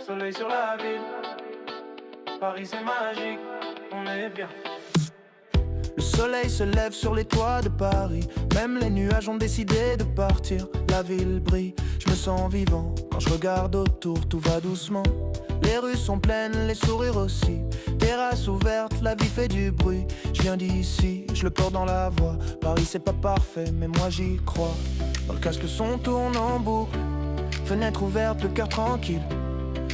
soleil sur la ville. Paris c'est magique, on est bien. Le soleil se lève sur les toits de Paris. Même les nuages ont décidé de partir. La ville brille, je me sens vivant. Quand je regarde autour, tout va doucement. Les rues sont pleines, les sourires aussi. Terrasse ouverte, la vie fait du bruit. Je viens d'ici, je le porte dans la voix. Paris c'est pas parfait, mais moi j'y crois. Dans le casque le son tourne en boucle. Fenêtre ouverte, le cœur tranquille.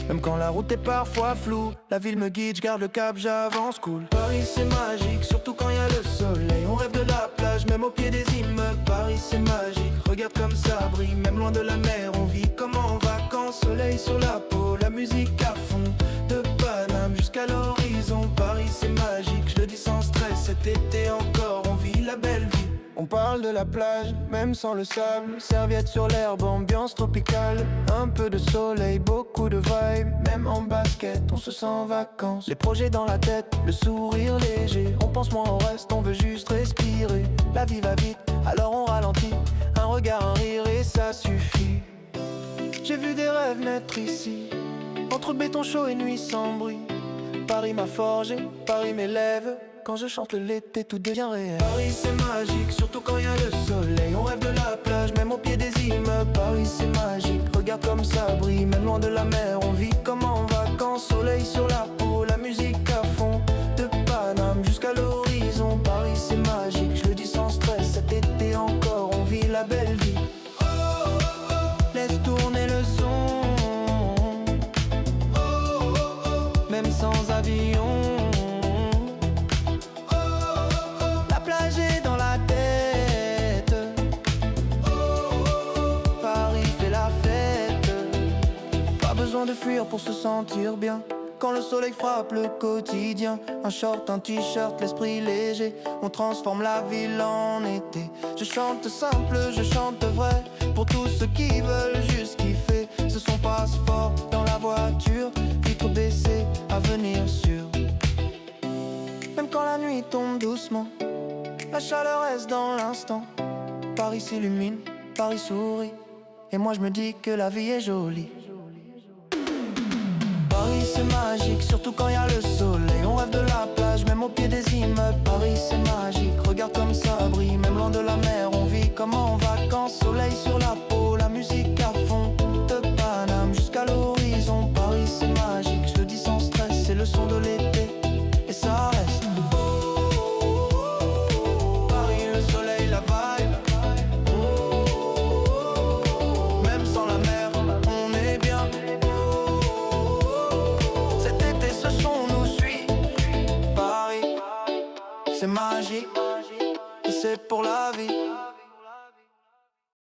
Même quand la route est parfois floue, la ville me guide, je garde le cap, j'avance cool. Paris c'est magique, surtout quand y a le soleil. On rêve de la plage, même au pied des immeubles. Paris c'est magique, regarde comme ça brille. Même loin de la mer, on vit comme en vacances. Soleil sur la peau, la musique à fond. De Paname jusqu'à l'horizon. Paris c'est magique, je le dis sans stress. Cet été encore, on vit la belle vie. On parle de la plage, même sans le sable. Serviette sur l'herbe, ambiance tropicale. Un peu de soleil, beaucoup de vibes. Même en basket, on se sent en vacances. Les projets dans la tête, le sourire léger. On pense moins au reste, on veut juste respirer. La vie va vite, alors on ralentit. Un regard, un rire et ça suffit. J'ai vu des rêves naître ici. Entre béton chaud et nuit sans bruit. Paris m'a forgé, Paris m'élève. Quand je chante l'été, tout devient réel. Paris c'est magique, surtout quand y a le soleil. On rêve de la plage, même au pied des immeubles. Paris c'est magique, regarde comme ça brille. Même loin de la mer, on vit comme en vacances. Soleil sur la peau, la musique à fond. De Paname jusqu'à l'horizon. Paris c'est magique, je le dis sans stress. Cet été encore, on vit la belle vie. Laisse tourner le son. Même sans avion. Dans la tête, Paris fait la fête. Pas besoin de fuir pour se sentir bien. Quand le soleil frappe le quotidien, un short, un t-shirt, l'esprit léger. On transforme la ville en été. Je chante simple, je chante vrai. Pour tous ceux qui veulent juste kiffer. Ce son passe fort dans la voiture. Vitre baissée, avenir sûr. Même quand la nuit tombe doucement, la chaleur reste dans l'instant. Paris s'illumine, Paris sourit. Et moi je me dis que la vie est jolie. Paris c'est magique, surtout quand y a le soleil. On rêve de la plage, même au pied des immeubles. Paris c'est magique, regarde comme ça brille. Même loin de la mer, on vit comme en vacances. Soleil sur la peau, la musique à fond. De Paname jusqu'à l'horizon. Paris c'est magique, je le dis sans stress. C'est le son de l'été, et ça reste. Même sans la mer, on est bien. Cet été ce son nous suit. Paris, c'est magique. Et c'est pour la vie.